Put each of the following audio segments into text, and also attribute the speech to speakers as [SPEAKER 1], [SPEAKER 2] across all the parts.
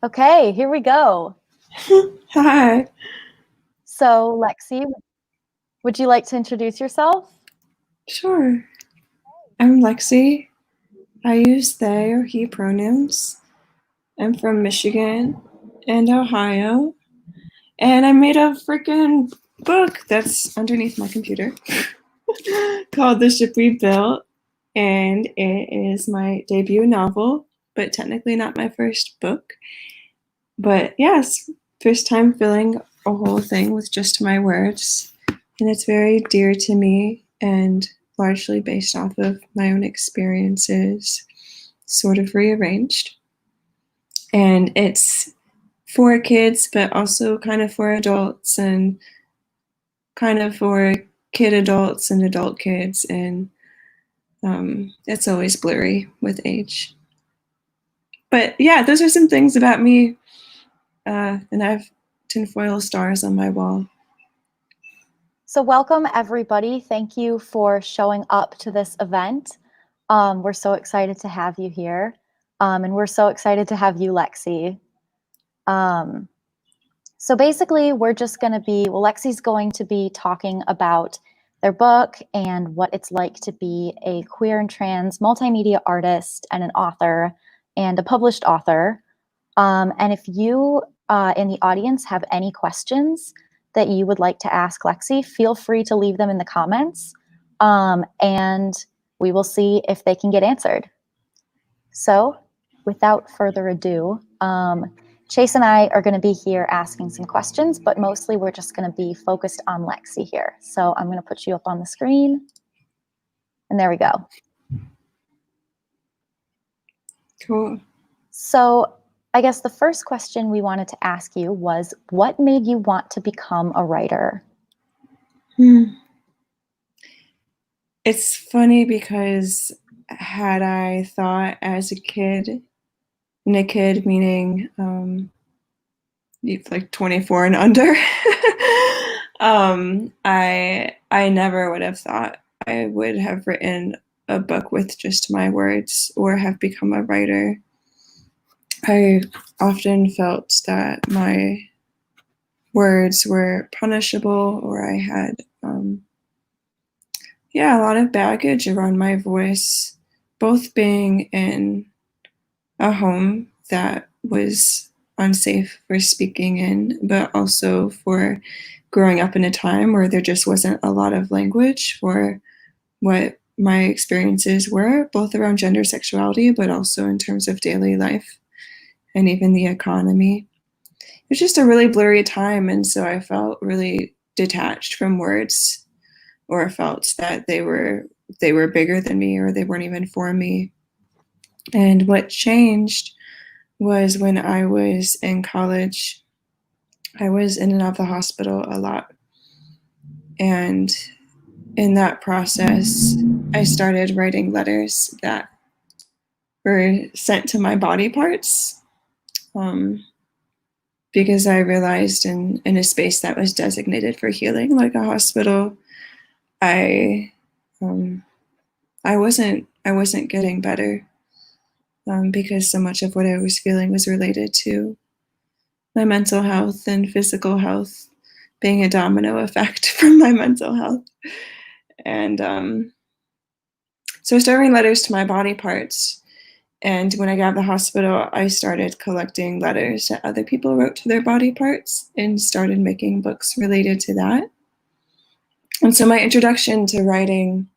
[SPEAKER 1] Okay, here we go.
[SPEAKER 2] Hi.
[SPEAKER 1] So, Lexie, would you like to introduce yourself?
[SPEAKER 2] Sure. I'm Lexie. I use they or he pronouns. I'm from Michigan and Ohio. And I made a freaking book that's underneath my computer called The Ship We Built. And it is my debut novel, but technically not my first book. But yes, first time filling a whole thing with just my words. And it's very dear to me and largely based off of my own experiences, sort of rearranged. And it's for kids, but also kind of for adults and kind of for kid adults and adult kids. And it's always blurry with age. But yeah, those are some things about me. And I have tinfoil stars on my wall.
[SPEAKER 1] So, welcome everybody. Thank you for showing up to this event. We're so excited to have you here. And we're so excited to have you, Lexie. Um, so, basically, we're just going to be, well, Lexie's going to be talking about their book and what it's like to be a queer and trans multimedia artist and an author and a published author. And if you in the audience have any questions that you would like to ask Lexie, feel free to leave them in the comments, and we will see if they can get answered. So, without further ado, Chase and I are going to be here asking some questions, but mostly we're just going to be focused on Lexie here. So, I'm going to put you up on the screen, and there we go.
[SPEAKER 2] Cool.
[SPEAKER 1] So, I guess the first question we wanted to ask you was, what made you want to become a writer?
[SPEAKER 2] It's funny because had I thought as a kid, and a kid meaning like 24 and under, I never would have thought I would have written a book with just my words or have become a writer. I often felt that my words were punishable, or I had a lot of baggage around my voice, both being in a home that was unsafe for speaking in, but also for growing up in a time where there just wasn't a lot of language for what my experiences were, both around gender sexuality, but also in terms of daily life and even the economy. It was just a really blurry time, and so I felt really detached from words, or felt that they were bigger than me, or they weren't even for me. And what changed was when I was in college. I was in and out of the hospital a lot. And in that process, I started writing letters that were sent to my body parts, because I realized in a space that was designated for healing, like a hospital, I wasn't getting better, because so much of what I was feeling was related to my mental health and physical health being a domino effect from my mental health. And so I started writing letters to my body parts. And when I got out of the hospital, I started collecting letters that other people wrote to their body parts and started making books related to that. And so my introduction to writing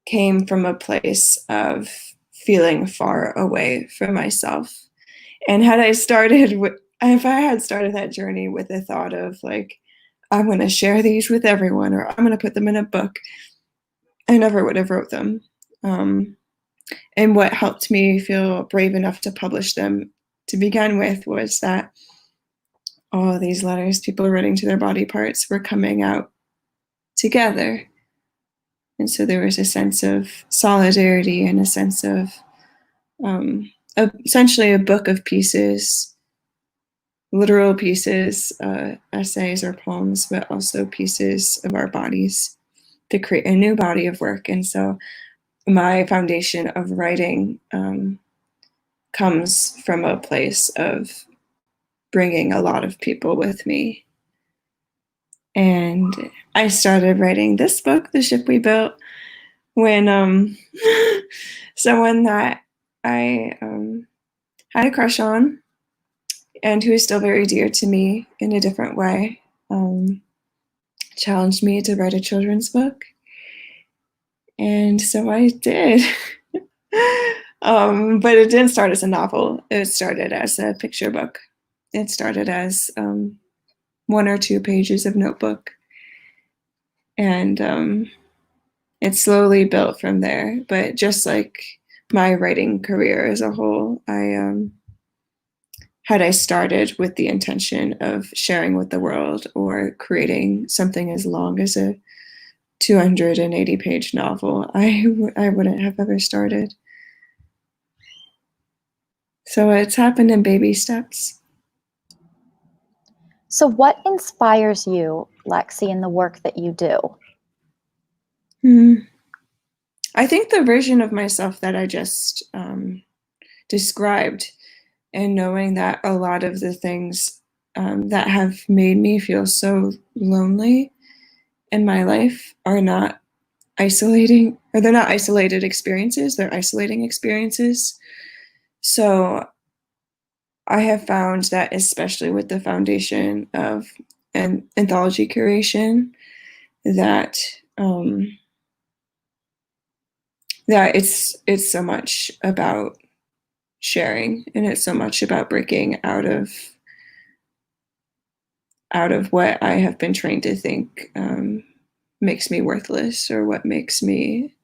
[SPEAKER 2] came from a place of feeling far away from myself. And if I had started that journey with the thought of like, I'm going to share these with everyone, or I'm going to put them in a book, I never would have wrote them. And what helped me feel brave enough to publish them to begin with was that all of these letters people were writing to their body parts were coming out together. And so there was a sense of solidarity and a sense of essentially a book of pieces, literal pieces, essays or poems, but also pieces of our bodies to create a new body of work. And so my foundation of writing comes from a place of bringing a lot of people with me. And I started writing this book, The Ship We Built, when someone that I had a crush on and who is still very dear to me in a different way challenged me to write a children's book. And so I did. But it didn't start as a novel. It started as a picture book. It started as 1 or 2 pages of notebook. And it slowly built from there. But just like my writing career as a whole, had I started with the intention of sharing with the world or creating something as long as a 280-page novel, I wouldn't have ever started. So it's happened in baby steps.
[SPEAKER 1] So what inspires you, Lexie, in the work that you do?
[SPEAKER 2] I think the version of myself that I just described, and knowing that a lot of the things that have made me feel so lonely in my life are not isolating, or they're not isolated experiences, they're isolating experiences. So I have found that, especially with the foundation of an anthology curation, that that it's so much about sharing, and it's so much about breaking out of what I have been trained to think makes me worthless, or what makes me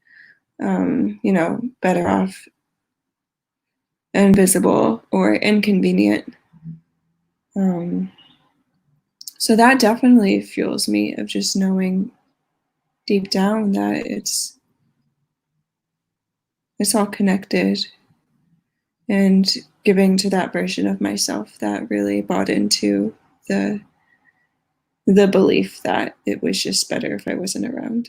[SPEAKER 2] better off, invisible, or inconvenient. So that definitely fuels me, of just knowing deep down that it's all connected, and giving to that version of myself that really bought into the belief that it was just better if I wasn't around.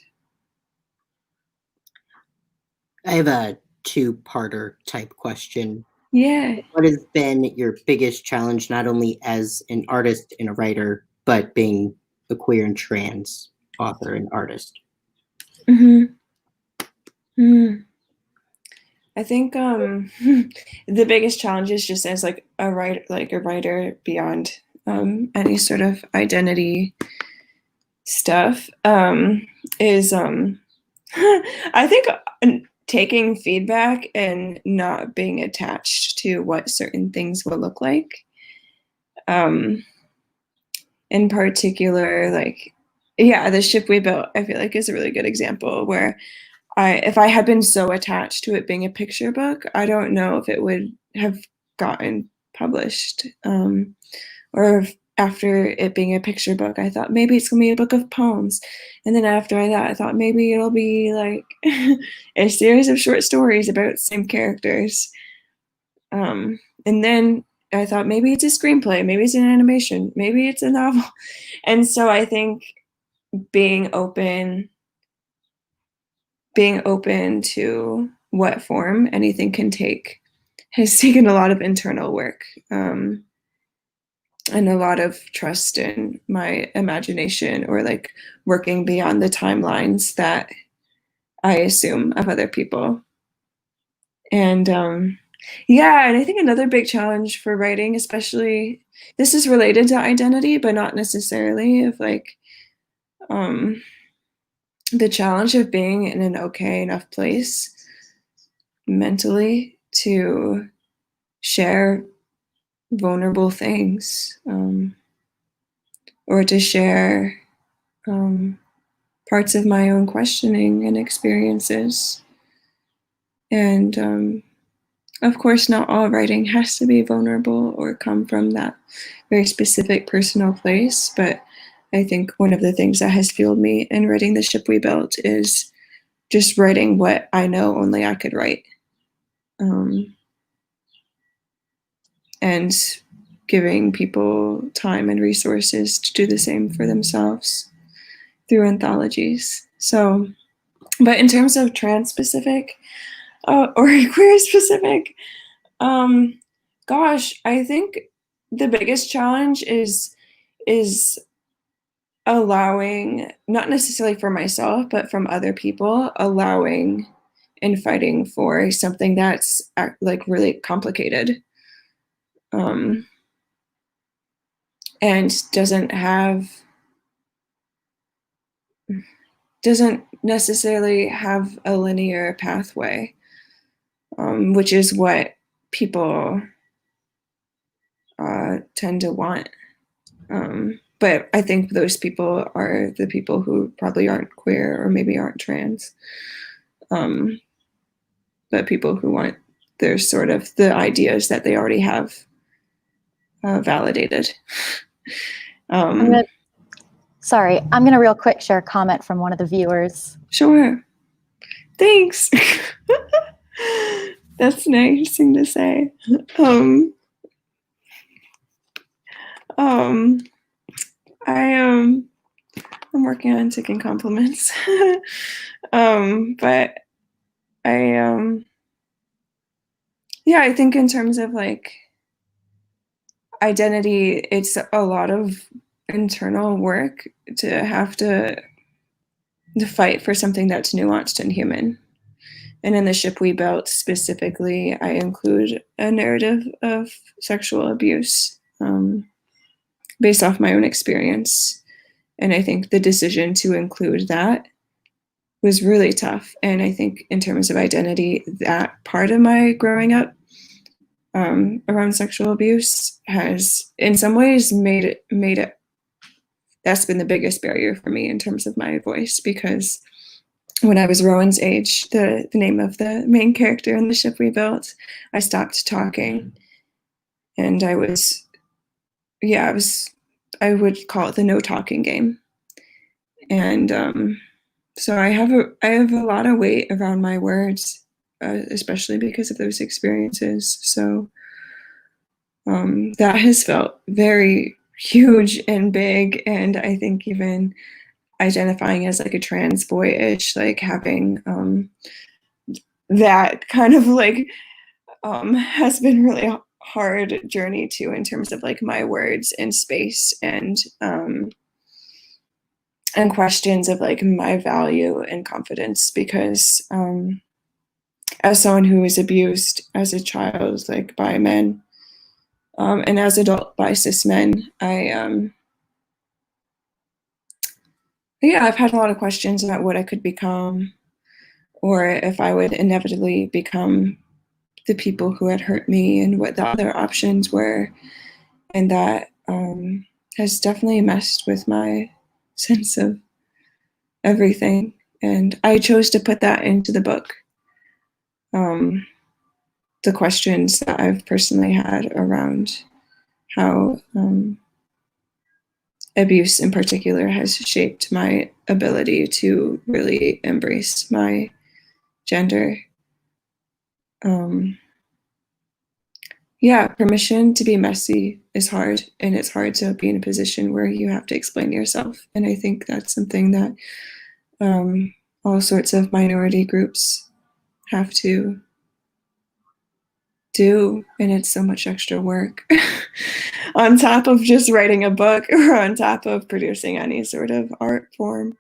[SPEAKER 3] I have a 2-parter type question.
[SPEAKER 2] Yeah.
[SPEAKER 3] What has been your biggest challenge, not only as an artist and a writer, but being a queer and trans author and artist?
[SPEAKER 2] I think the biggest challenge is just as a writer beyond any sort of identity stuff is I think taking feedback and not being attached to what certain things will look like. In particular, The Ship We Built, I feel like, is a really good example, where if I had been so attached to it being a picture book, I don't know if it would have gotten published. Or if after it being a picture book, I thought maybe it's gonna be a book of poems. And then after that, I thought maybe it'll be like a series of short stories about the same characters. And then I thought maybe it's a screenplay, maybe it's an animation, maybe it's a novel. And so I think being open to what form anything can take has taken a lot of internal work, and a lot of trust in my imagination, or working beyond the timelines that I assume of other people. And and I think another big challenge for writing, especially, this is related to identity, but not necessarily, of the challenge of being in an okay enough place mentally to share vulnerable things, or to share parts of my own questioning and experiences. And of course, not all writing has to be vulnerable or come from that very specific personal place, but I think one of the things that has fueled me in writing The Ship We Built is just writing what I know only I could write, and giving people time and resources to do the same for themselves through anthologies. So, but in terms of trans specific or queer specific, Gosh, I think the biggest challenge is allowing, not necessarily for myself, but from other people, allowing and fighting for something that's like really complicated, and doesn't necessarily have a linear pathway, which is what people tend to want. But I think those people are the people who probably aren't queer or maybe aren't trans, but people who want their sort of the ideas that they already have validated.
[SPEAKER 1] Sorry, I'm gonna real quick share a comment from one of the viewers.
[SPEAKER 2] Sure. Thanks. That's nice thing to say. I'm working on taking compliments. But yeah, I think in terms of like identity, it's a lot of internal work to have to fight for something that's nuanced and human. And in the ship we built specifically, I include a narrative of sexual abuse based off my own experience. And I think the decision to include that was really tough. And I think in terms of identity, that part of my growing up around sexual abuse has in some ways made it, that's been the biggest barrier for me in terms of my voice, because when I was Rowan's age, the name of the main character in the ship we built, I stopped talking. And I would call it the no talking game. And so I have a lot of weight around my words, especially because of those experiences. So that has felt very huge and big. And I think even identifying as like a trans boy-ish, like having that kind of like has been really hard journey too, in terms of like my words and space and questions of like my value and confidence, because as someone who was abused as a child, like by men, and as adult by cis men, I've had a lot of questions about what I could become, or if I would inevitably become the people who had hurt me, and what the other options were. And that has definitely messed with my sense of everything. And I chose to put that into the book. The questions that I've personally had around how abuse in particular has shaped my ability to really embrace my gender. Yeah, permission to be messy is hard, and it's hard to be in a position where you have to explain yourself. And I think that's something that all sorts of minority groups have to do, and it's so much extra work on top of just writing a book or on top of producing any sort of art form.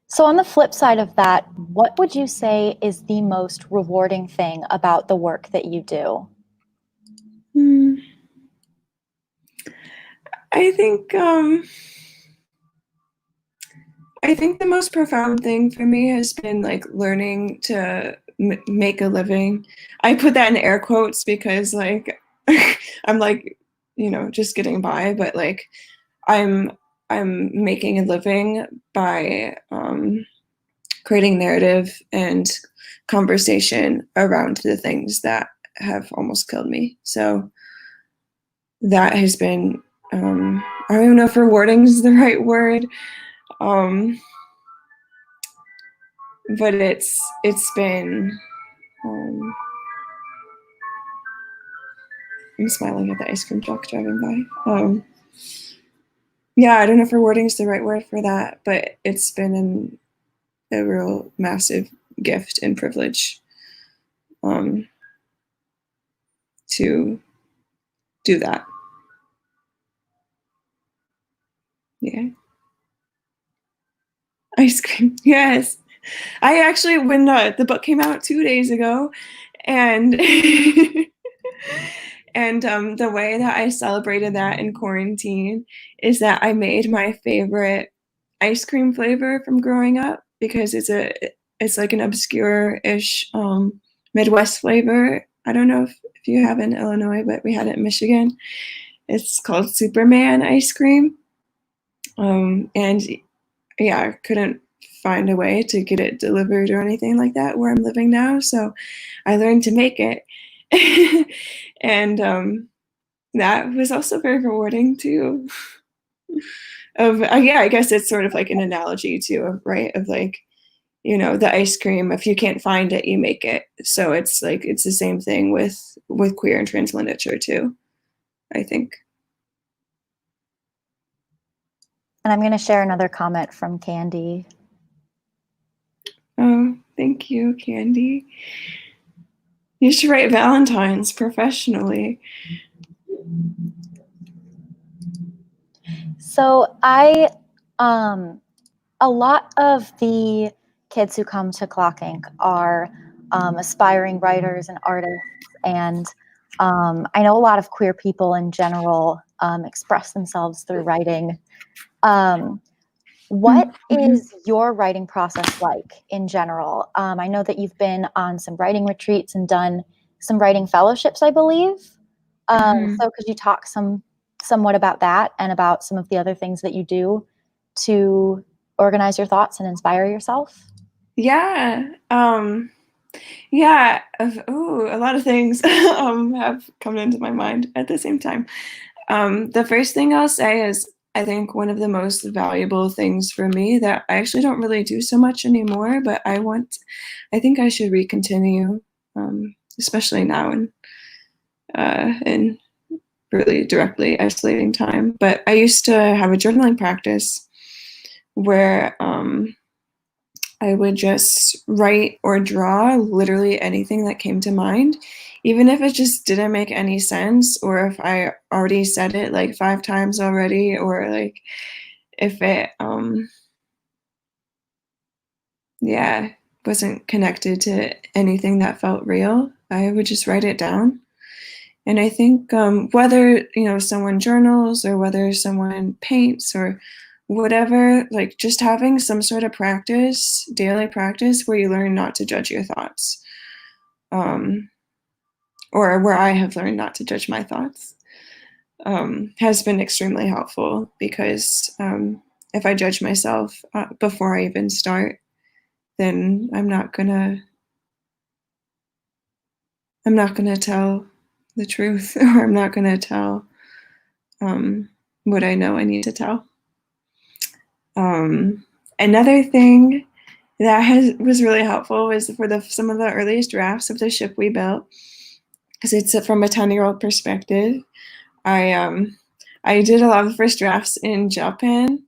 [SPEAKER 1] So on the flip side of that, what would you say is the most rewarding thing about the work that you do?
[SPEAKER 2] I think the most profound thing for me has been like learning to make a living. I put that in air quotes because like I'm like, just getting by, but like I'm making a living by creating narrative and conversation around the things that have almost killed me. So that has been, I don't even know if rewarding is the right word, but it's been, I'm smiling at the ice cream truck driving by. Yeah, I don't know if rewarding is the right word for that, but it's been a real massive gift and privilege. to do that. Yeah. Ice cream, yes. I actually, when the book came out 2 days ago, and and the way that I celebrated that in quarantine is that I made my favorite ice cream flavor from growing up, because it's like an obscure-ish Midwest flavor. I don't know if you have in Illinois, but we had it in Michigan. It's called Superman ice cream. And yeah, I couldn't find a way to get it delivered or anything like that where I'm living now, so I learned to make it. And that was also very rewarding too. Yeah, I guess it's sort of like an analogy too, right? Of like, you know, the ice cream, if you can't find it, you make it. So it's like, it's the same thing with queer and trans literature too, I think.
[SPEAKER 1] And I'm going to share another comment from Candy.
[SPEAKER 2] Oh, thank you, Candy. You should write Valentines professionally.
[SPEAKER 1] So a lot of the kids who come to Clock Inc. are aspiring writers and artists, and I know a lot of queer people in general express themselves through writing. What is your writing process like in general? I know that you've been on some writing retreats and done some writing fellowships, I believe. So could you talk somewhat about that and about some of the other things that you do to organize your thoughts and inspire yourself?
[SPEAKER 2] Yeah. Yeah. A lot of things have come into my mind at the same time. The first thing I'll say is, I think one of the most valuable things for me that I actually don't really do so much anymore, but I think I should recontinue, especially now in really directly isolating time. But I used to have a journaling practice where I would just write or draw literally anything that came to mind, even if it just didn't make any sense, or if I already said it like 5 times already, or like if it yeah, wasn't connected to anything that felt real, I would just write it down. And I think whether, you know, someone journals or whether someone paints or whatever, like just having some sort of practice, daily practice, where you learn not to judge your thoughts, or where I have learned not to judge my thoughts, has been extremely helpful, because if I judge myself before I even start, then I'm not gonna tell the truth, or I'm not gonna tell what I know I need to tell. Another thing that was really helpful was for some of the earliest drafts of the ship we built, because it's from a 10-year-old perspective. I did a lot of the first drafts in gel pen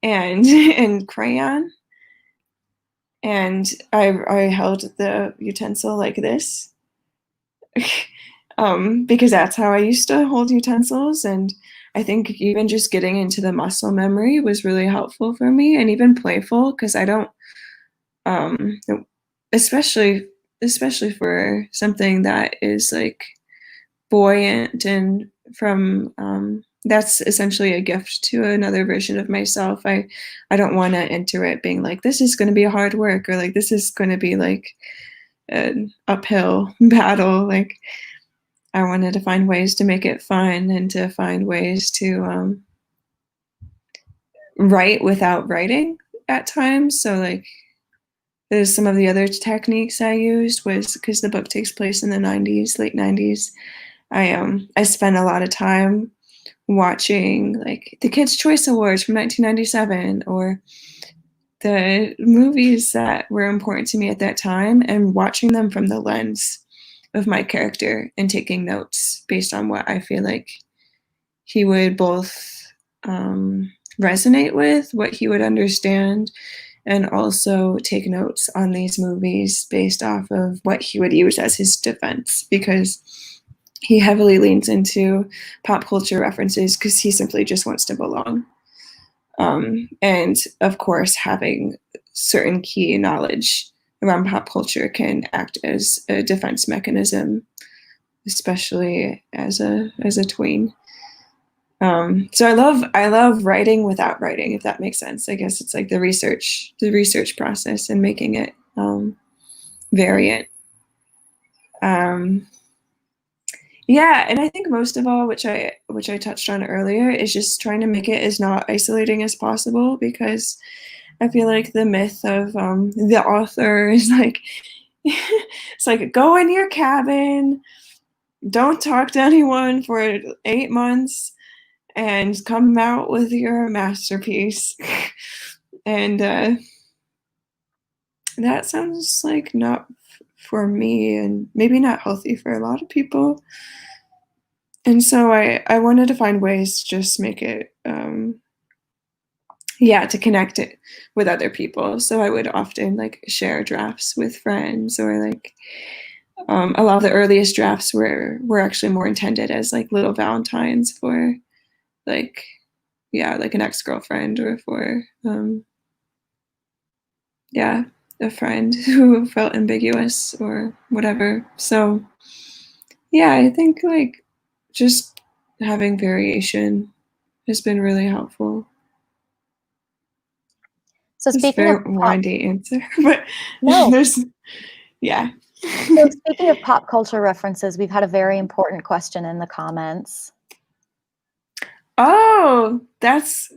[SPEAKER 2] and in crayon, and I held the utensil like this, because that's how I used to hold utensils. And I think even just getting into the muscle memory was really helpful for me, and even playful, because I don't, especially for something that is like buoyant and from that's essentially a gift to another version of myself. I don't want to enter it being like, this is going to be hard work, or like this is going to be like an uphill battle. Like, I wanted to find ways to make it fun, and to find ways to write without writing at times. So like, there's some of the other techniques I used was, because the book takes place in the 90s, late 90s. I spent a lot of time watching like the Kids' Choice Awards from 1997, or the movies that were important to me at that time, and watching them from the lens of my character, and taking notes based on what I feel like he would both resonate with, what he would understand, and also take notes on these movies based off of what he would use as his defense. Because he heavily leans into pop culture references because he simply just wants to belong. And of course, having certain key knowledge around pop culture can act as a defense mechanism, especially as a tween. So I love writing without writing, if that makes sense. I guess it's like the research process and making it variant. Yeah, and I think most of all, which I touched on earlier, is just trying to make it as not isolating as possible, because I feel like the myth of the author is like, it's like, go in your cabin, don't talk to anyone for 8 months, and come out with your masterpiece. And that sounds like not for me, and maybe not healthy for a lot of people. And so I wanted to find ways to just make it, to connect it with other people. So I would often like share drafts with friends, or like a lot of the earliest drafts were actually more intended as like little Valentines for like, like an ex-girlfriend, or for a friend who felt ambiguous or whatever. So yeah, I think like just having variation has been really helpful.
[SPEAKER 1] So
[SPEAKER 2] It's a
[SPEAKER 1] speaking of
[SPEAKER 2] very windy answer, but
[SPEAKER 1] no,
[SPEAKER 2] there's, yeah.
[SPEAKER 1] so speaking of pop culture references, we've had a very important question in the comments.
[SPEAKER 2] Oh, that's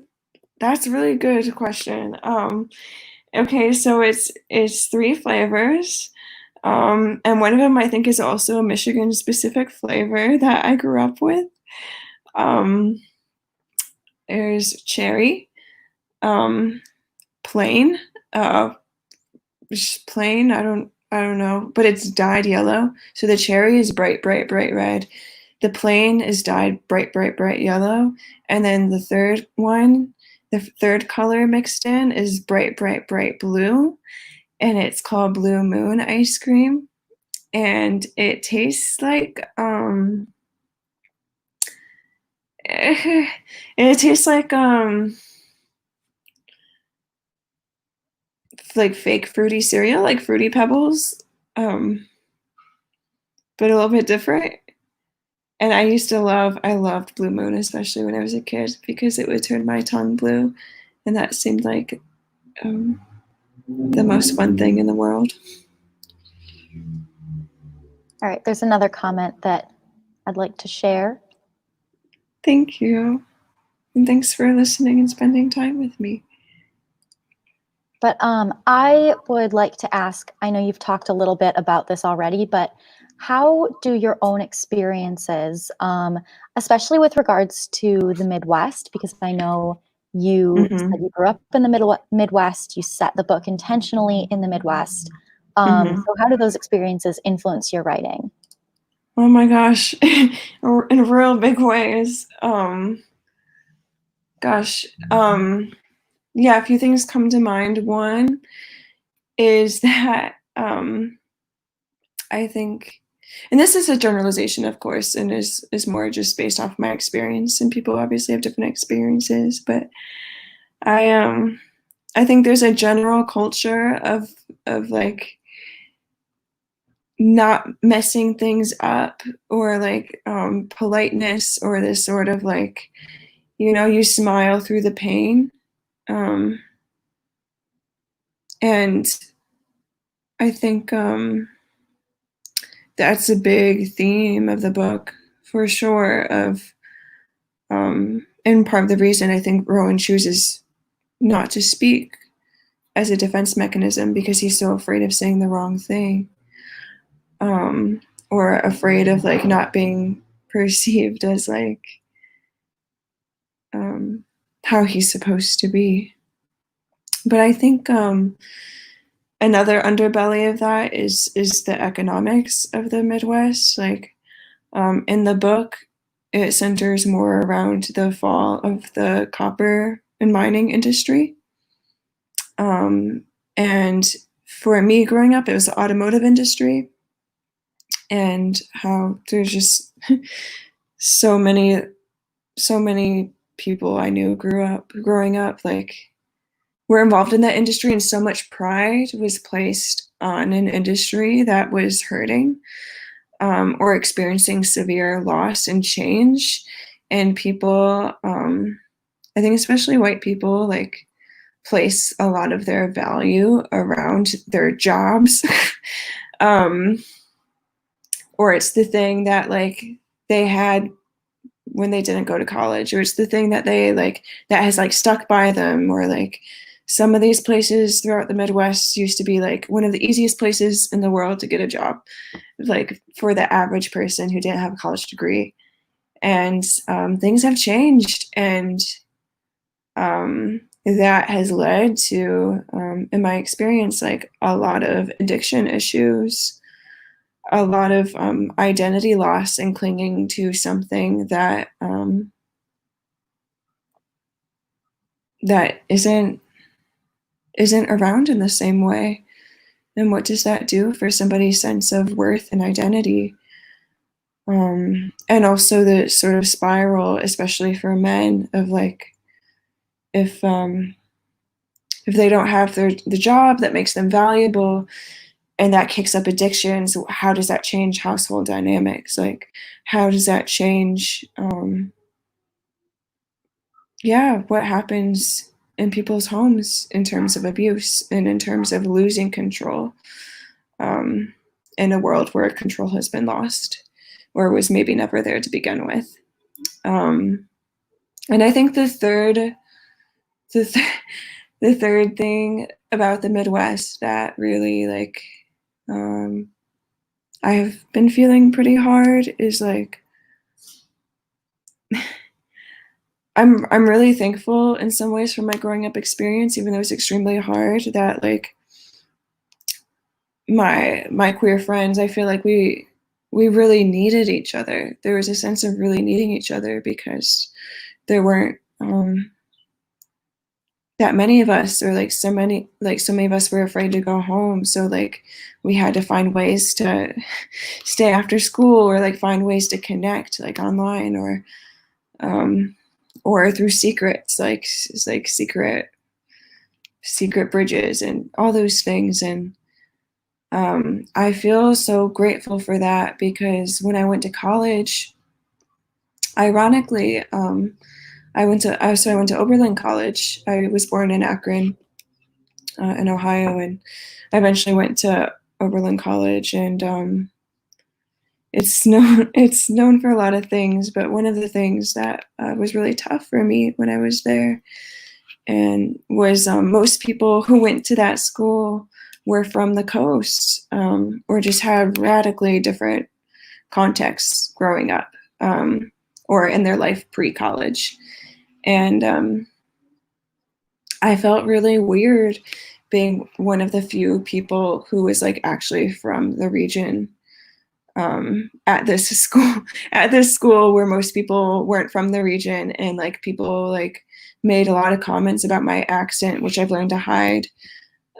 [SPEAKER 2] a really good question. Okay, so it's 3 flavors. And one of them I think is also a Michigan specific flavor that I grew up with. There's cherry, plain, just plain. I don't know, but it's dyed yellow. So the cherry is bright, bright, bright red. The plain is dyed bright, bright, bright yellow. And then the third one, the third color mixed in is bright, bright, bright blue. And it's called Blue Moon ice cream. And it tastes like, it tastes like fake fruity cereal, like Fruity Pebbles, but a little bit different. And I loved Blue Moon, especially when I was a kid, because it would turn my tongue blue, and that seemed like the most fun thing in the world.
[SPEAKER 1] All right, there's another comment that I'd like to share.
[SPEAKER 2] Thank you. And thanks for listening and spending time with me.
[SPEAKER 1] But I would like to ask, I know you've talked a little bit about this already, but how do your own experiences, especially with regards to the Midwest, because I know you said you grew up in the Midwest, you set the book intentionally in the Midwest. So how do those experiences influence your writing?
[SPEAKER 2] Oh my gosh, in real big ways. Yeah, a few things come to mind. One is that I think, and this is a generalization, of course, and is more just based off my experience, and people obviously have different experiences, but I think there's a general culture of like not messing things up, or like politeness, or this sort of like, you smile through the pain. And I think that's a big theme of the book, for sure, of and part of the reason I think Rowan chooses not to speak as a defense mechanism, because he's so afraid of saying the wrong thing, or afraid of like not being perceived as like how he's supposed to be. But I think another underbelly of that is the economics of the Midwest. Like in the book, it centers more around the fall of the copper and mining industry. And for me growing up, it was the automotive industry. and how there's just so many people I knew growing up, like, were involved in that industry, and so much pride was placed on an industry that was hurting, or experiencing severe loss and change. And people, I think especially white people, like, place a lot of their value around their jobs. Or it's the thing that, like, they had when they didn't go to college, or it's the thing that they, like, that has, like, stuck by them. Or, like, some of these places throughout the Midwest used to be, like, one of the easiest places in the world to get a job, like, for the average person who didn't have a college degree. And things have changed, and that has led to, in my experience, like, a lot of addiction issues, a lot of identity loss, and clinging to something that that isn't around in the same way. And what does that do for somebody's sense of worth and identity? And also the sort of spiral, especially for men, of, like, if they don't have the job that makes them valuable, and that kicks up addictions, how does that change household dynamics? Like, how does that change, what happens in people's homes in terms of abuse and in terms of losing control, in a world where control has been lost, or was maybe never there to begin with. And I think the third thing about the Midwest that really, like, I have been feeling pretty hard is, like, I'm really thankful in some ways for my growing up experience, even though it's extremely hard, that, like, my queer friends, I feel like we really needed each other. There was a sense of really needing each other, because there weren't that many of us, or, like, so many of us were afraid to go home. So, like, we had to find ways to stay after school, or, like, find ways to connect, like, online, or through secrets, like, secret bridges and all those things. And I feel so grateful for that, because when I went to college, ironically, I went to Oberlin College. I was born in Akron, in Ohio, and I eventually went to Oberlin College. And it's known for a lot of things, but one of the things that was really tough for me when I was there, and was, most people who went to that school were from the coast, or just had radically different contexts growing up, or in their life pre-college. And I felt really weird being one of the few people who was, like, actually from the region, at this school where most people weren't from the region. And, like, people, like, made a lot of comments about my accent, which I've learned to hide,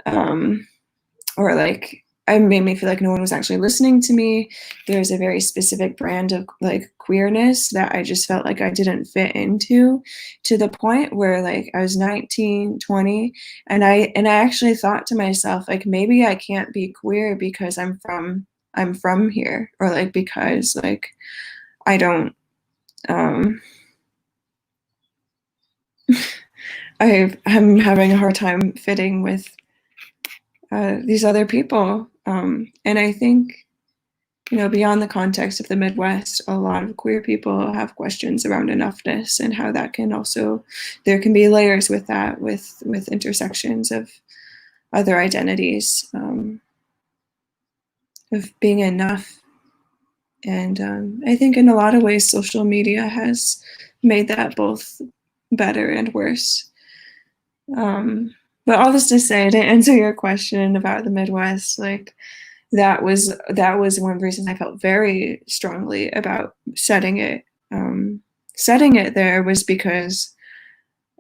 [SPEAKER 2] or, like, it made me feel like no one was actually listening to me. There's a very specific brand of, like, queerness that I just felt like I didn't fit into, to the point where, like, I was 19, 20, and I actually thought to myself, like, maybe I can't be queer because I'm from here, or, like, because, like, I don't, I'm having a hard time fitting with these other people. And I think, beyond the context of the Midwest, a lot of queer people have questions around enoughness, and how that can also, there can be layers with that, with intersections of other identities, of being enough. And I think in a lot of ways, social media has made that both better and worse. But all this to say, to answer your question about the Midwest, like, that was one of the reasons I felt very strongly about setting it there, was because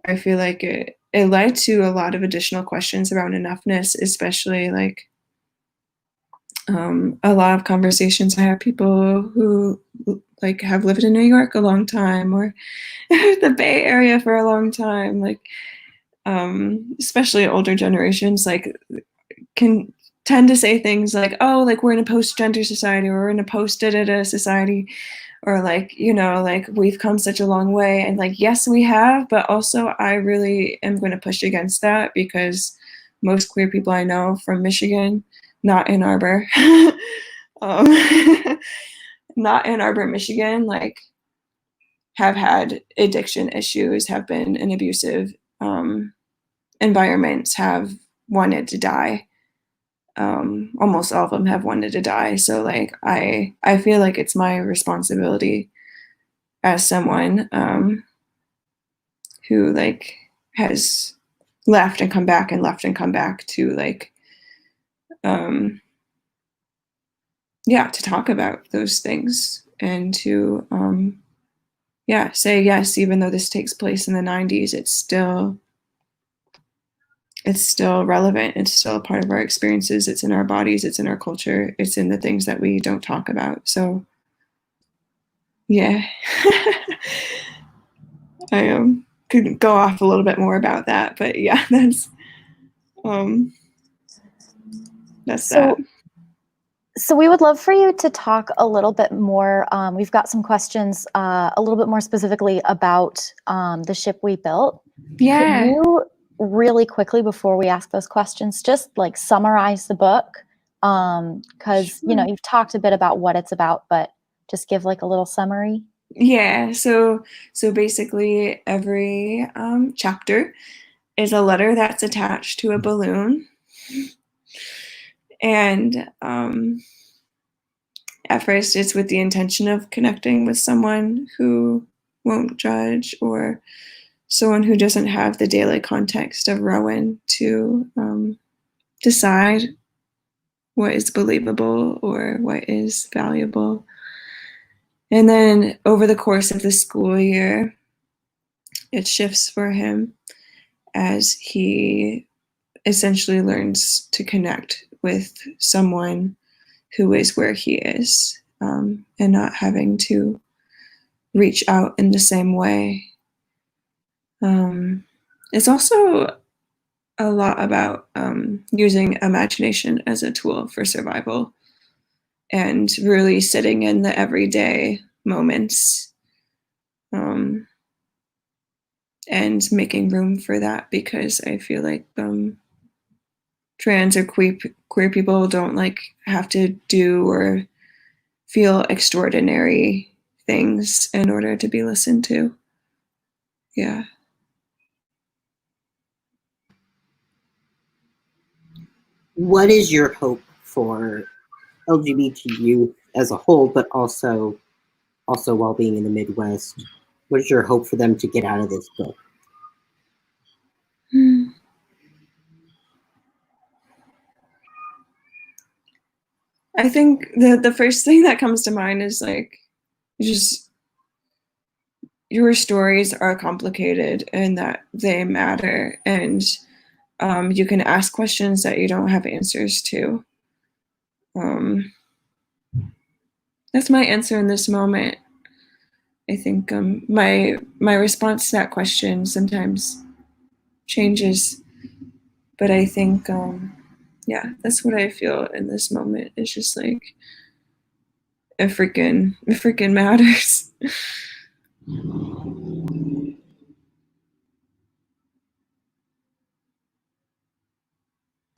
[SPEAKER 2] I feel like it led to a lot of additional questions around enoughness, especially, like, A lot of conversations I have people who like have lived in New York a long time or the Bay Area for a long time, like especially older generations, like can tend to say things like, oh, like we're in a post-gender society or we're in a post-da-da-da society, or like, you know, like we've come such a long way. And like, yes, we have, but also I really am going to push against that because most queer people I know from Michigan, not Ann Arbor, um, not Ann Arbor, Michigan, like have had addiction issues, have been in abusive environments, have wanted to die. Almost all of them have wanted to die. So like I feel like it's my responsibility as someone who like has left and come back and left and come back to like yeah, to talk about those things and to yeah, say yes, even though this takes place in the 90s, it's still relevant. It's still a part of our experiences. It's in our bodies. It's in our culture. It's in the things that we don't talk about. So, yeah, I could go off a little bit more about that, but yeah, that's
[SPEAKER 1] So,
[SPEAKER 2] that.
[SPEAKER 1] so we would love for you to talk a little bit more. We've got some questions a little bit more specifically about the ship we built.
[SPEAKER 2] Yeah.
[SPEAKER 1] Could you really quickly, before we ask those questions, just like summarize the book? Because you know, you've talked a bit about what it's about, but just give like a little summary.
[SPEAKER 2] Yeah, so basically every chapter is a letter that's attached to a balloon, and at first it's with the intention of connecting with someone who won't judge or someone who doesn't have the daily context of Rowan to decide what is believable or what is valuable. And then over the course of the school year, it shifts for him as he essentially learns to connect with someone who is where he is, and not having to reach out in the same way. It's also a lot about using imagination as a tool for survival and really sitting in the everyday moments and making room for that, because I feel like trans or queer people don't like have to do or feel extraordinary things in order to be listened to. Yeah.
[SPEAKER 3] What is your hope for LGBT youth as a whole, but also while being in the Midwest? What is your hope for them to get out of this book?
[SPEAKER 2] I think the first thing that comes to mind is like, just your stories are complicated and that they matter, and you can ask questions that you don't have answers to. That's my answer in this moment. I think my response to that question sometimes changes, but I think yeah, that's what I feel in this moment. It's just like it freaking matters.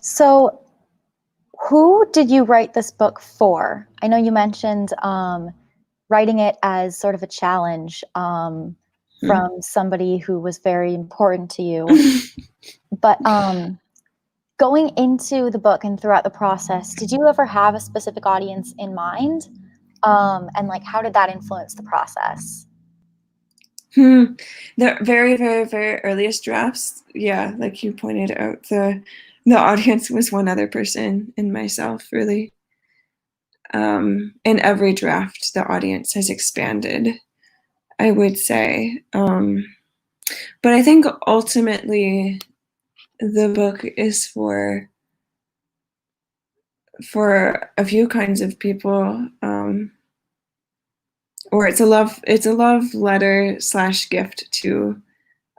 [SPEAKER 1] So, who did you write this book for? I know you mentioned writing it as sort of a challenge from somebody who was very important to you. But going into the book and throughout the process, did you ever have a specific audience in mind? And like, how did that influence the process?
[SPEAKER 2] The very, very, very earliest drafts, yeah, like you pointed out, the audience was one other person and myself, really. In every draft, the audience has expanded, I would say. But I think ultimately the book is for for a few kinds of people, or it's a love letter / gift to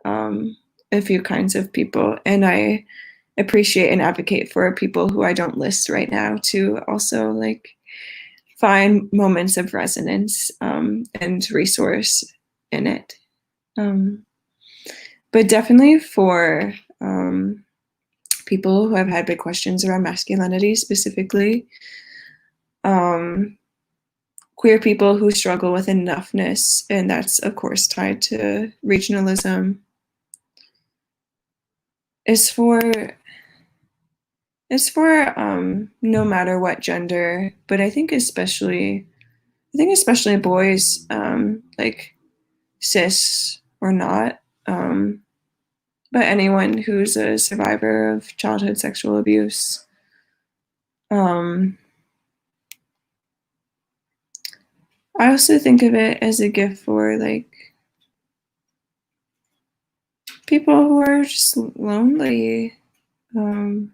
[SPEAKER 2] a few kinds of people, and I appreciate and advocate for people who I don't list right now to also like find moments of resonance and resource in it. But definitely for people who have had big questions around masculinity specifically, queer people who struggle with enoughness, and that's of course tied to regionalism, is for no matter what gender, but I think especially boys, like cis or not, but anyone who's a survivor of childhood sexual abuse. I also think of it as a gift for like people who are just lonely and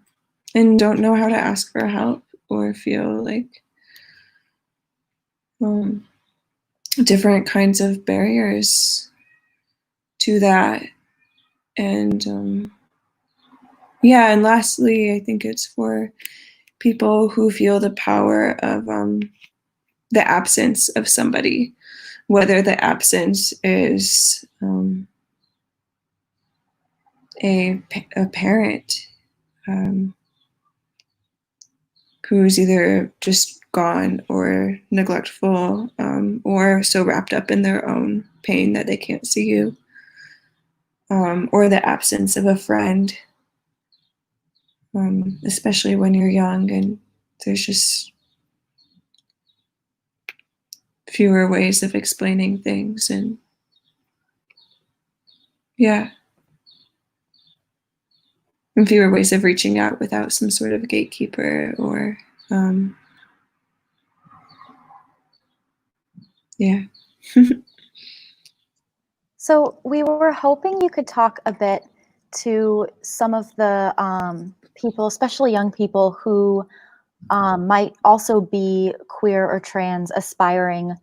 [SPEAKER 2] don't know how to ask for help or feel like different kinds of barriers to that. And yeah, and lastly, I think it's for people who feel the power of the absence of somebody, whether the absence is a parent who's either just gone or neglectful, or so wrapped up in their own pain that they can't see you, or the absence of a friend, especially when you're young and there's just fewer ways of explaining things. And yeah, and fewer ways of reaching out without some sort of gatekeeper or yeah.
[SPEAKER 1] So we were hoping you could talk a bit to some of the people, especially young people, who might also be queer or trans aspiring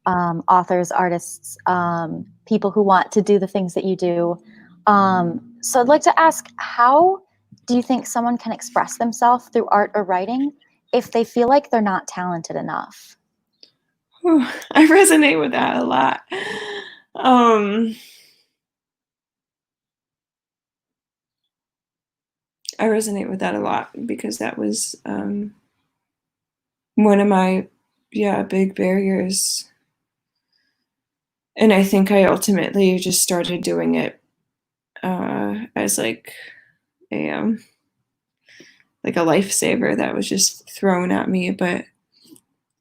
[SPEAKER 1] authors, artists, people who want to do the things that you do. So I'd like to ask, how do you think someone can express themselves through art or writing if they feel like they're not talented enough?
[SPEAKER 2] I resonate with that a lot. I resonate with that a lot because that was one of my big barriers. And I think I ultimately just started doing it as like a lifesaver that was just thrown at me. But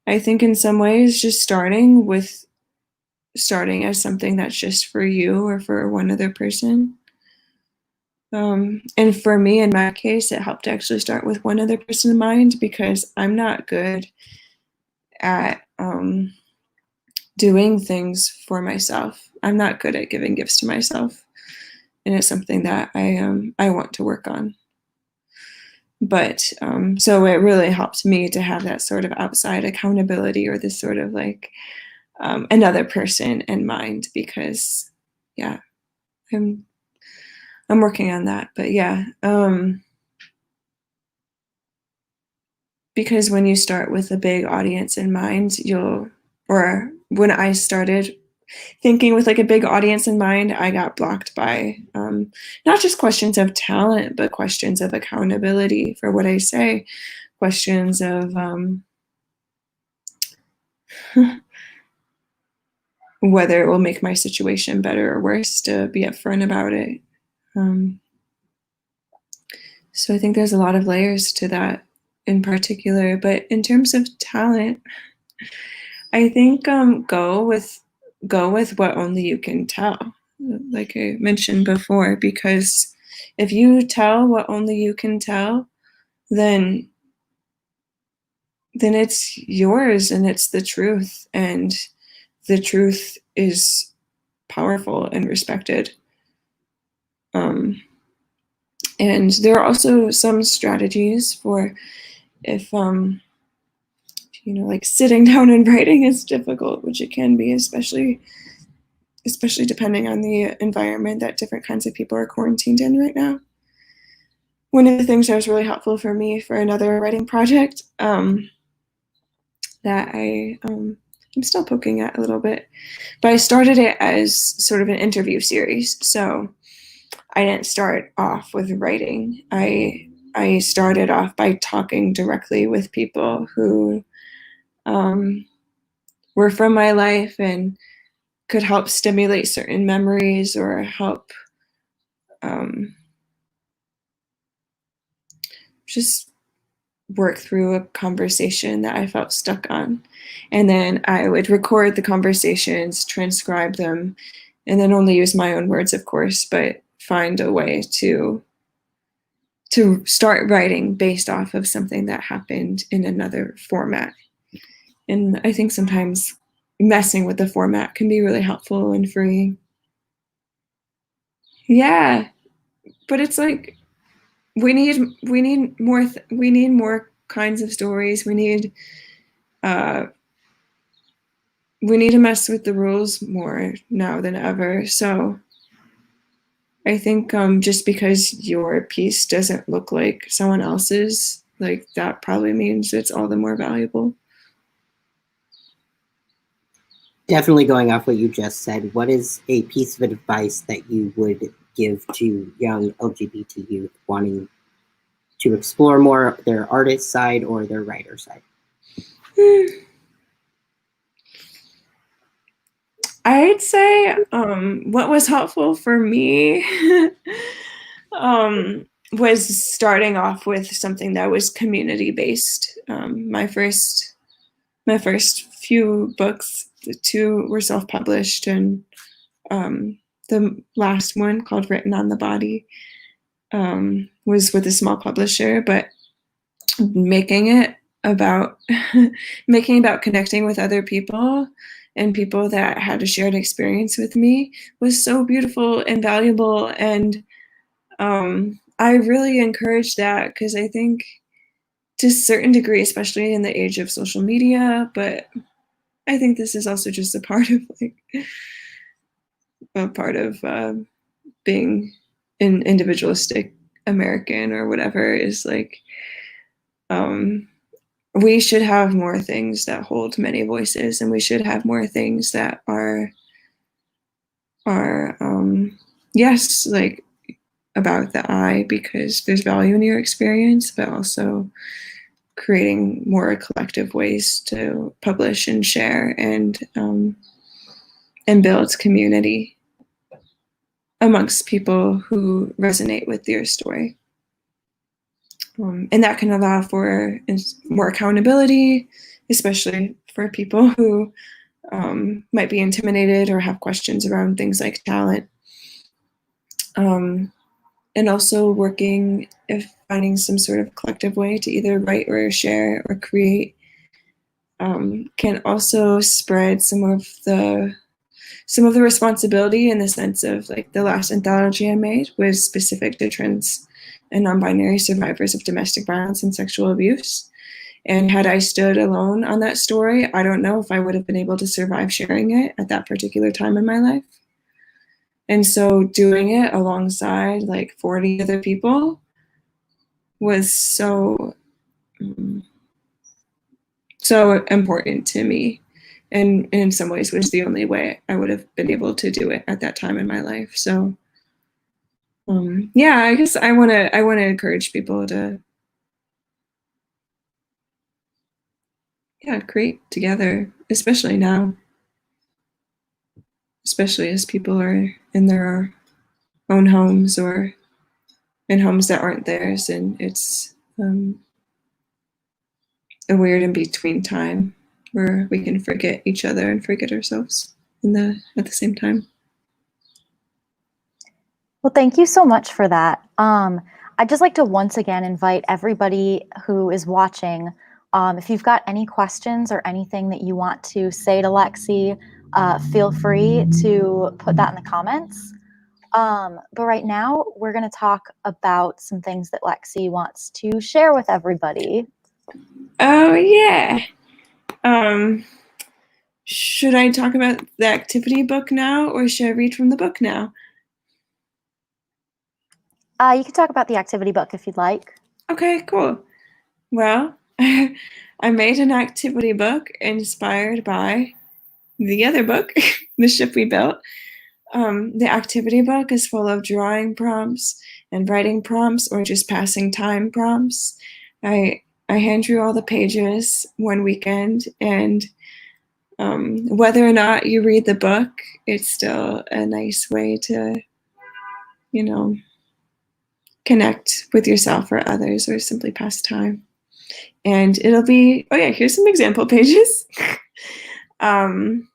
[SPEAKER 2] I think in some ways just starting as something that's just for you or for one other person. And for me, in my case, it helped to actually start with one other person in mind, because I'm not good at doing things for myself. I'm not good at giving gifts to myself, and it's something that I want to work on. But so it really helped me to have that sort of outside accountability, or this sort of like another person in mind, because yeah, I'm working on that. But yeah, because when you start with a big audience in mind, or when I started thinking with like a big audience in mind, I got blocked by not just questions of talent, but questions of accountability for what I say, questions of whether it will make my situation better or worse to be upfront about it. So I think there's a lot of layers to that in particular. But in terms of talent, I think go with what only you can tell, like I mentioned before, because if you tell what only you can tell, then it's yours and it's the truth, and the truth is powerful and respected. And there are also some strategies for if like sitting down and writing is difficult, which it can be, especially depending on the environment that different kinds of people are quarantined in right now. One of the things that was really helpful for me for another writing project that I'm still poking at a little bit, but I started it as sort of an interview series. So I didn't start off with writing. I started off by talking directly with people who were from my life and could help stimulate certain memories or help just work through a conversation that I felt stuck on. And then I would record the conversations, transcribe them, and then only use my own words, of course, but find a way to start writing based off of something that happened in another format. And I think sometimes messing with the format can be really helpful and freeing. Yeah, but it's like we need more kinds of stories. We need to mess with the rules more now than ever. So I think just because your piece doesn't look like someone else's, like that probably means it's all the more valuable.
[SPEAKER 3] Definitely going off what you just said, what is a piece of advice that you would give to young LGBT youth wanting to explore more their artist side or their writer side?
[SPEAKER 2] I'd say what was helpful for me was starting off with something that was community-based. My first few books, the two were self-published, and the last one, called Written on the Body, was with a small publisher, but making about connecting with other people and people that had a shared experience with me was so beautiful and valuable. And I really encourage that, because I think to a certain degree, especially in the age of social media, but I think this is also just a part of being an individualistic American or whatever, is like we should have more things that hold many voices, and we should have more things that are yes, like about the I, because there's value in your experience, but also creating more collective ways to publish and share and build community amongst people who resonate with your story. And that can allow for more accountability, especially for people who might be intimidated or have questions around things like talent. And also finding some sort of collective way to either write or share or create can also spread some of the responsibility, in the sense of, like, the last anthology I made was specific to trans and non-binary survivors of domestic violence and sexual abuse. And had I stood alone on that story, I don't know if I would have been able to survive sharing it at that particular time in my life. And so doing it alongside like 40 other people was so important to me. And in some ways was the only way I would have been able to do it at that time in my life. So yeah, I guess I want to encourage people to create together, especially now, especially as people are in their own homes or in homes that aren't theirs, and it's a weird in between time where we can forget each other and forget ourselves at the same time.
[SPEAKER 1] Well, thank you so much for that. I'd just like to once again invite everybody who is watching, if you've got any questions or anything that you want to say to Lexie, feel free to put that in the comments. But right now, we're going to talk about some things that Lexie wants to share with everybody.
[SPEAKER 2] Oh, yeah. Should I talk about the activity book now, or should I read from the book now?
[SPEAKER 1] You can talk about the activity book if you'd like.
[SPEAKER 2] Okay, cool. Well, I made an activity book inspired by the other book, The Ship We Built. The activity book is full of drawing prompts and writing prompts, or just passing time prompts. I hand drew all the pages one weekend, and whether or not you read the book, it's still a nice way to, connect with yourself or others, or simply pass time. And it'll be, oh yeah, here's some example pages. And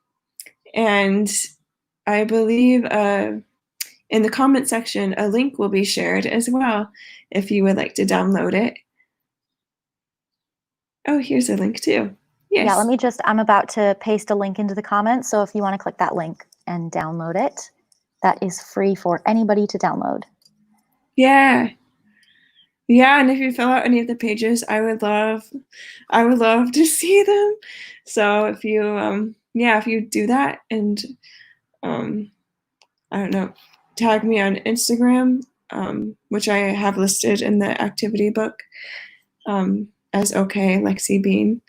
[SPEAKER 2] I believe in the comment section, a link will be shared as well if you would like to download it. Oh, here's a link too. Yes.
[SPEAKER 1] Yeah, I'm about to paste a link into the comments. So if you want to click that link and download it, that is free for anybody to download.
[SPEAKER 2] Yeah. Yeah, and if you fill out any of the pages, I would love to see them. So if you if you do that, and I don't know, tag me on Instagram, which I have listed in the activity book, as okay Lexie Bean.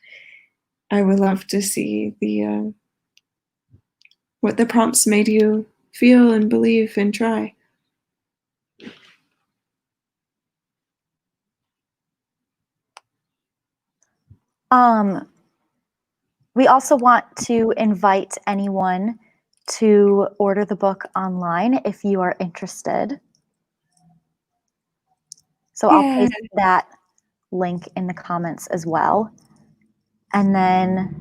[SPEAKER 2] I would love to see the what the prompts made you feel and believe and try.
[SPEAKER 1] We also want to invite anyone to order the book online if you are interested. So I'll paste that link in the comments as well. And then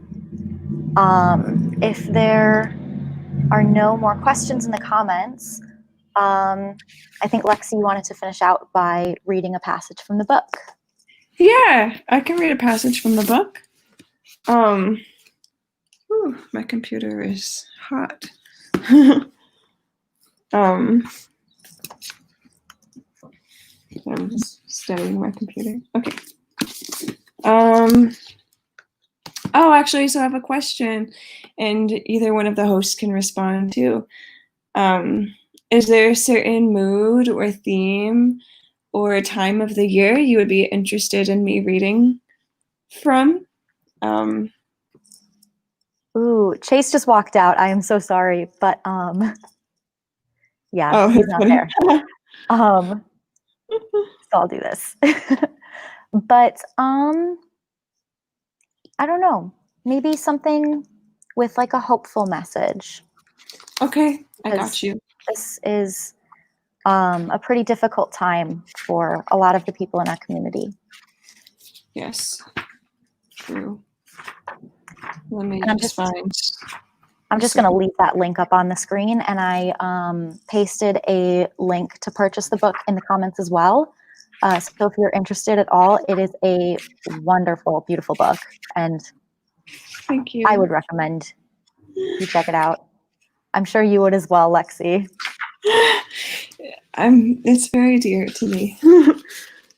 [SPEAKER 1] if there are no more questions in the comments, I think Lexie, you wanted to finish out by reading a passage from the book.
[SPEAKER 2] Yeah, I can read a passage from the book. My computer is hot. I'm just studying my computer. Okay. Oh, actually, so I have a question, and either one of the hosts can respond to. Is there a certain mood or theme or time of the year you would be interested in me reading from?
[SPEAKER 1] Ooh, Chase just walked out. I am so sorry, but yeah,
[SPEAKER 2] Oh,
[SPEAKER 1] he's not there. So I'll do this. But I don't know, maybe something with like a hopeful message.
[SPEAKER 2] Okay, I got you.
[SPEAKER 1] This is a pretty difficult time for a lot of the people in our community.
[SPEAKER 2] Yes, true. Let me just find.
[SPEAKER 1] I'm just going to leave that link up on the screen, and I pasted a link to purchase the book in the comments as well. So if you're interested at all, it is a wonderful, beautiful book, and
[SPEAKER 2] thank you.
[SPEAKER 1] I would recommend you check it out. I'm sure you would as well, Lexie.
[SPEAKER 2] It's very dear to me.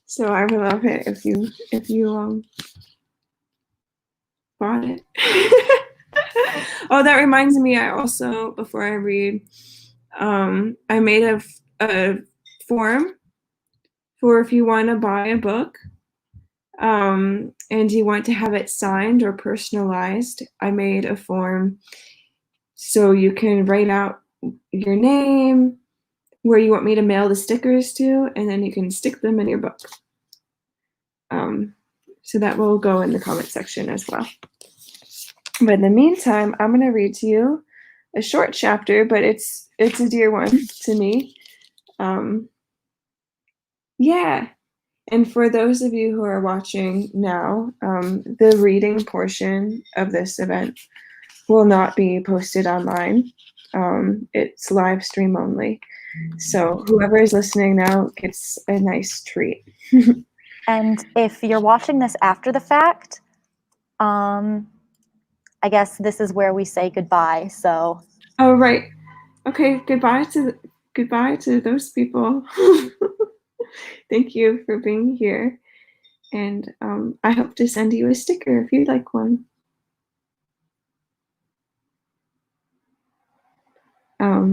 [SPEAKER 2] So I would love it if you bought it. Oh, that reminds me, I also, before I read, I made a form for if you want to buy a book, and you want to have it signed or personalized. I made a form so you can write out your name, where you want me to mail the stickers to, and then you can stick them in your book. So that will go in the comment section as well. But in the meantime, I'm going to read to you a short chapter, but it's a dear one to me. Yeah. And for those of you who are watching now, the reading portion of this event will not be posted online. It's live stream only. So whoever is listening now gets a nice treat.
[SPEAKER 1] And if you're watching this after the fact, I guess this is where we say goodbye. So.
[SPEAKER 2] Oh, right. Okay. Goodbye to those people. Thank you for being here. And I hope to send you a sticker if you'd like one.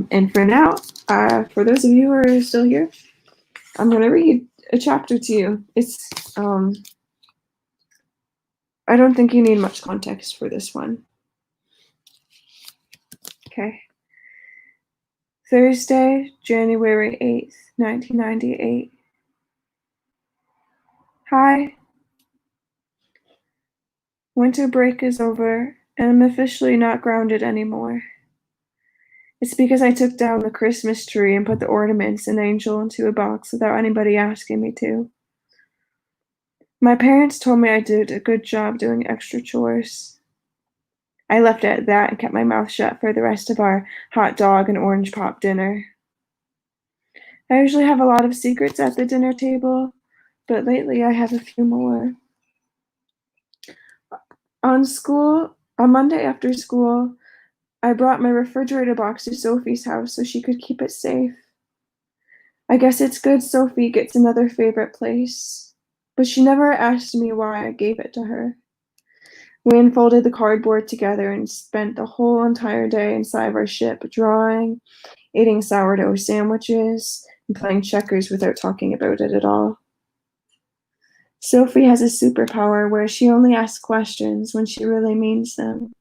[SPEAKER 2] And for now, for those of you who are still here, I'm going to read a chapter to you. It's, I don't think you need much context for this one. Okay. Thursday, January 8th, 1998. Hi. Winter break is over, and I'm officially not grounded anymore. It's because I took down the Christmas tree and put the ornaments and angel into a box without anybody asking me to. My parents told me I did a good job doing extra chores. I left it at that and kept my mouth shut for the rest of our hot dog and orange pop dinner. I usually have a lot of secrets at the dinner table, but lately I have a few more. On Monday after school, I brought my refrigerator box to Sophie's house so she could keep it safe. I guess it's good Sophie gets another favorite place, but she never asked me why I gave it to her. We unfolded the cardboard together and spent the whole entire day inside of our ship drawing, eating sourdough sandwiches, and playing checkers without talking about it at all. Sophie has a superpower where she only asks questions when she really means them.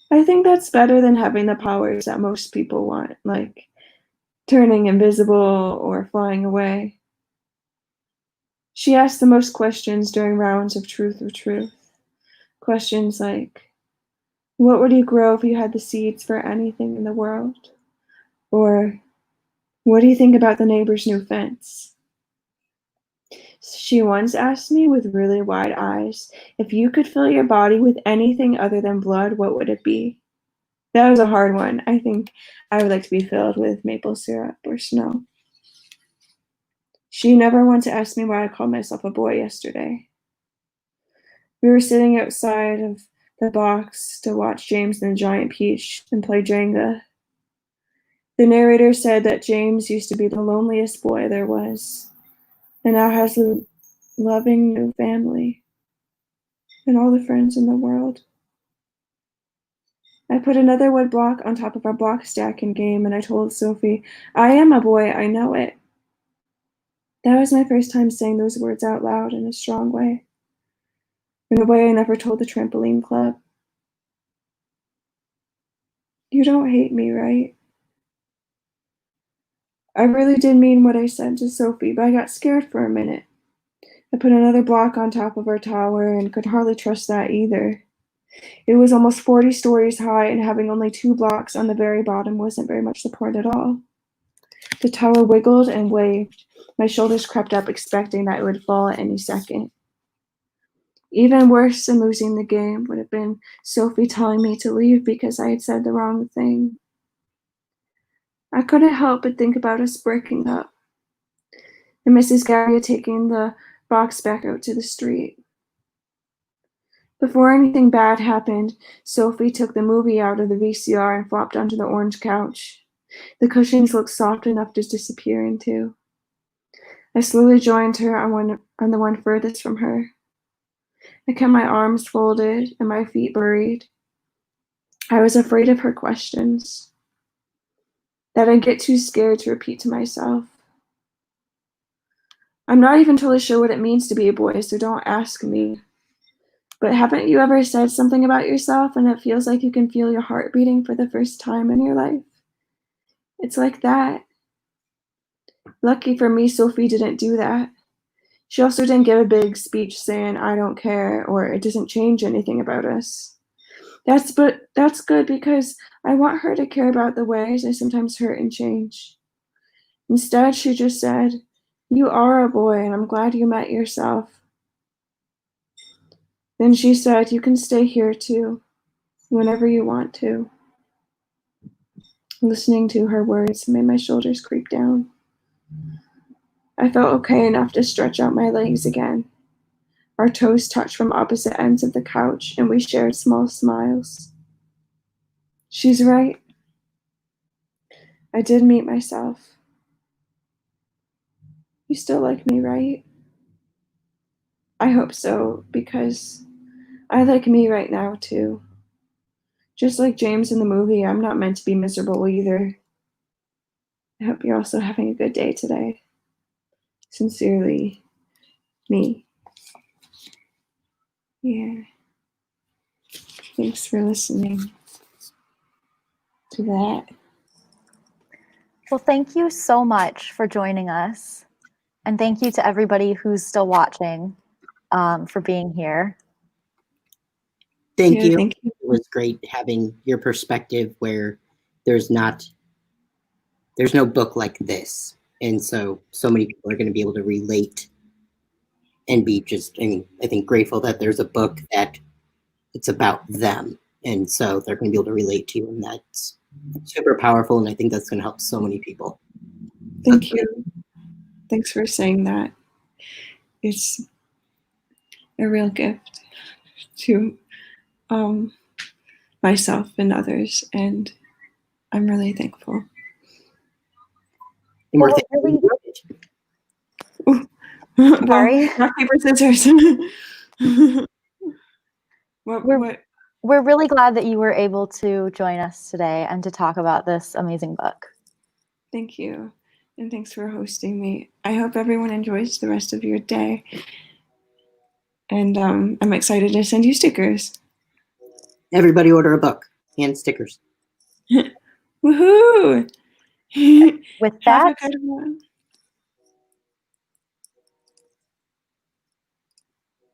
[SPEAKER 2] I think that's better than having the powers that most people want, like turning invisible or flying away. She asks the most questions during rounds of Truth or Truth. Questions like, what would you grow if you had the seeds for anything in the world? Or, what do you think about the neighbor's new fence? She once asked me with really wide eyes, if you could fill your body with anything other than blood, what would it be? That was a hard one. I think I would like to be filled with maple syrup or snow. She never once asked me why I called myself a boy yesterday. We were sitting outside of the box to watch James and the Giant Peach and play Jenga. The narrator said that James used to be the loneliest boy there was, and now has a loving new family and all the friends in the world. I put another wood block on top of our block stacking game, and I told Sophie, I am a boy, I know it. That was my first time saying those words out loud in a strong way, in a way I never told the trampoline club. You don't hate me, right? I really did mean what I said to Sophie, but I got scared for a minute. I put another block on top of our tower and could hardly trust that either. It was almost 40 stories high, and having only 2 blocks on the very bottom wasn't very much support at all. The tower wiggled and waved. My shoulders crept up, expecting that it would fall at any second. Even worse than losing the game would have been Sophie telling me to leave because I had said the wrong thing. I couldn't help but think about us breaking up, and Mrs. Gary taking the box back out to the street. Before anything bad happened, Sophie took the movie out of the VCR and flopped onto the orange couch. The cushions looked soft enough to disappear into. I slowly joined her on the one furthest from her. I kept my arms folded and my feet buried. I was afraid of her questions, that I'd get too scared to repeat to myself. I'm not even totally sure what it means to be a boy, so don't ask me. But haven't you ever said something about yourself and it feels like you can feel your heart beating for the first time in your life? It's like that. Lucky for me, Sophie didn't do that. She also didn't give a big speech saying, I don't care, or it doesn't change anything about us. That's good because I want her to care about the ways I sometimes hurt and change. Instead, she just said, you are a boy and I'm glad you met yourself. Then she said, you can stay here too, whenever you want to. Listening to her words made my shoulders creep down. I felt okay enough to stretch out my legs again. Our toes touched from opposite ends of the couch, and we shared small smiles. She's right. I did meet myself. You still like me, right? I hope so, because I like me right now too. Just like James in the movie, I'm not meant to be miserable either. I hope you're also having a good day today. Sincerely, me. Yeah. Thanks for listening to that.
[SPEAKER 1] Well, thank you so much for joining us. And thank you to everybody who's still watching for being here.
[SPEAKER 3] Thank you.
[SPEAKER 2] Thank you.
[SPEAKER 3] It was great having your perspective where there's no book like this. And so many people are going to be able to relate and be I think grateful that there's a book that it's about them. And so they're going to be able to relate to you. And that's super powerful. And I think that's going to help so many people.
[SPEAKER 2] Thank you. Thanks for saying that. It's a real gift to myself and others. And I'm really thankful.
[SPEAKER 3] And we're
[SPEAKER 1] Sorry.
[SPEAKER 2] Rock, paper, scissors. What?
[SPEAKER 1] We're really glad that you were able to join us today and to talk about this amazing book.
[SPEAKER 2] Thank you. And thanks for hosting me. I hope everyone enjoys the rest of your day. And I'm excited to send you stickers.
[SPEAKER 3] Everybody order a book and stickers.
[SPEAKER 2] Woohoo!
[SPEAKER 1] With that,
[SPEAKER 2] Have a good one.